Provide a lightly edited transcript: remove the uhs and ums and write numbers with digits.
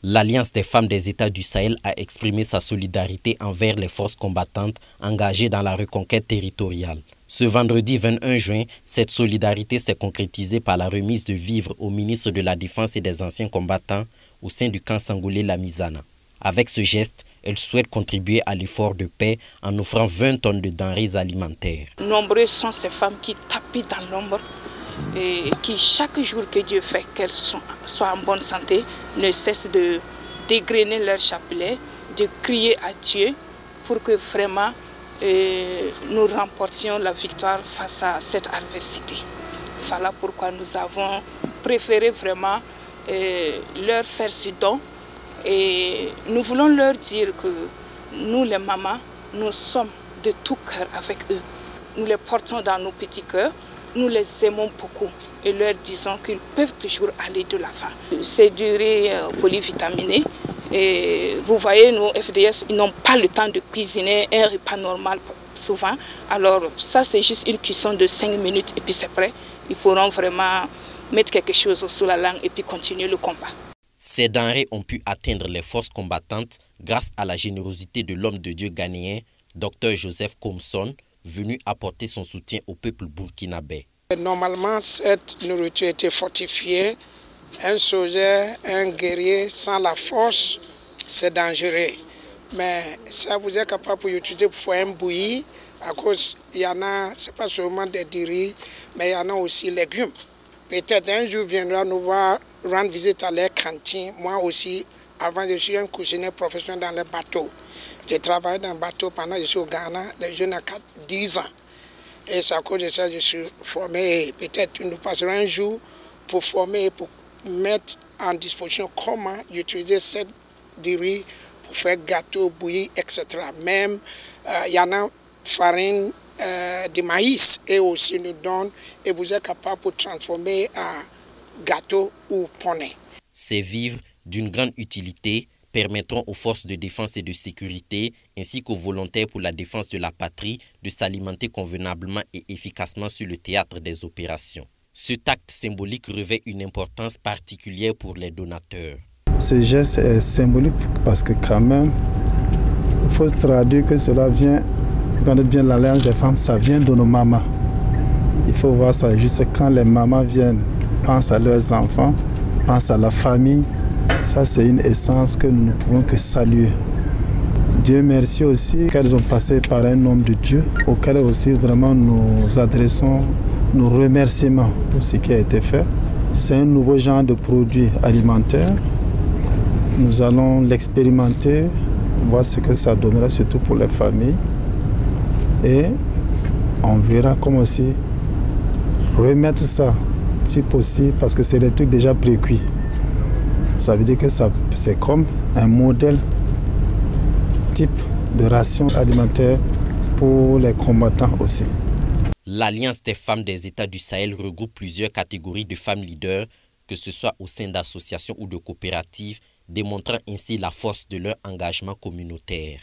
L'Alliance des femmes des États du Sahel a exprimé sa solidarité envers les forces combattantes engagées dans la reconquête territoriale. Ce vendredi 21 juin, cette solidarité s'est concrétisée par la remise de vivres au ministre de la Défense et des anciens combattants au sein du camp Sangolé-Lamizana. Avec ce geste, elle souhaite contribuer à l'effort de paix en offrant 20 tonnes de denrées alimentaires. Nombreuses sont ces femmes qui tapent dans l'ombre et qui, chaque jour que Dieu fait qu'elles soient en bonne santé, ne cessent de dégrainer leur chapelet, de crier à Dieu pour que vraiment nous remportions la victoire face à cette adversité. Voilà pourquoi nous avons préféré vraiment leur faire ce don. Et nous voulons leur dire que nous, les mamans, nous sommes de tout cœur avec eux. Nous les portons dans nos petits cœurs, nous les aimons beaucoup et leur disons qu'ils peuvent toujours aller de l'avant. C'est du riz polyvitaminé. Et vous voyez, nos FDS, ils n'ont pas le temps de cuisiner un repas normal souvent. Alors ça, c'est juste une cuisson de 5 minutes et puis c'est prêt. Ils pourront vraiment mettre quelque chose sous la langue et puis continuer le combat. Ces denrées ont pu atteindre les forces combattantes grâce à la générosité de l'homme de Dieu ghanéen, Dr Joseph Komson, venu apporter son soutien au peuple burkinabé. Normalement, cette nourriture était fortifiée. Un soldat, un guerrier sans la force, c'est dangereux. Mais ça vous êtes capable d'utiliser pour faire un bouilli, à cause il y en a, c'est pas seulement des riz, mais il y en a aussi légumes. Peut-être un jour viendra, nous va rendre visite à leur cantine. Moi aussi, avant je suis un cuisinier professionnel dans les bateaux. J'ai travaillé dans un bateau pendant que je suis au Ghana, les jeunes à 10 ans. Et c'est à cause de ça que je suis formé. Peut-être nous passerons un jour pour former, pour mettre en disposition comment utiliser cette riz pour faire gâteau, bouilli, etc. Même, il y en a farine de maïs et aussi nous donne et vous êtes capable de transformer en gâteau ou poney. Ces vivres d'une grande utilité permettront aux forces de défense et de sécurité ainsi qu'aux volontaires pour la défense de la patrie de s'alimenter convenablement et efficacement sur le théâtre des opérations. Cet acte symbolique revêt une importance particulière pour les donateurs. Ce geste est symbolique parce que quand même, il faut se traduire que cela vient, quand on vient l'Alliance des femmes, ça vient de nos mamans. Il faut voir ça juste quand les mamans viennent, pensent à leurs enfants, pensent à la famille. Ça, c'est une essence que nous ne pouvons que saluer. Dieu merci aussi qu'elles ont passé par un homme de Dieu, auquel aussi vraiment nous adressons nos remerciements pour ce qui a été fait. C'est un nouveau genre de produit alimentaire. Nous allons l'expérimenter, voir ce que ça donnera, surtout pour les familles. Et on verra comment aussi remettre ça, si possible, parce que c'est des trucs déjà précuits. Ça veut dire que c'est comme un modèle type de ration alimentaire pour les combattants aussi. L'Alliance des femmes des États du Sahel regroupe plusieurs catégories de femmes leaders, que ce soit au sein d'associations ou de coopératives, démontrant ainsi la force de leur engagement communautaire.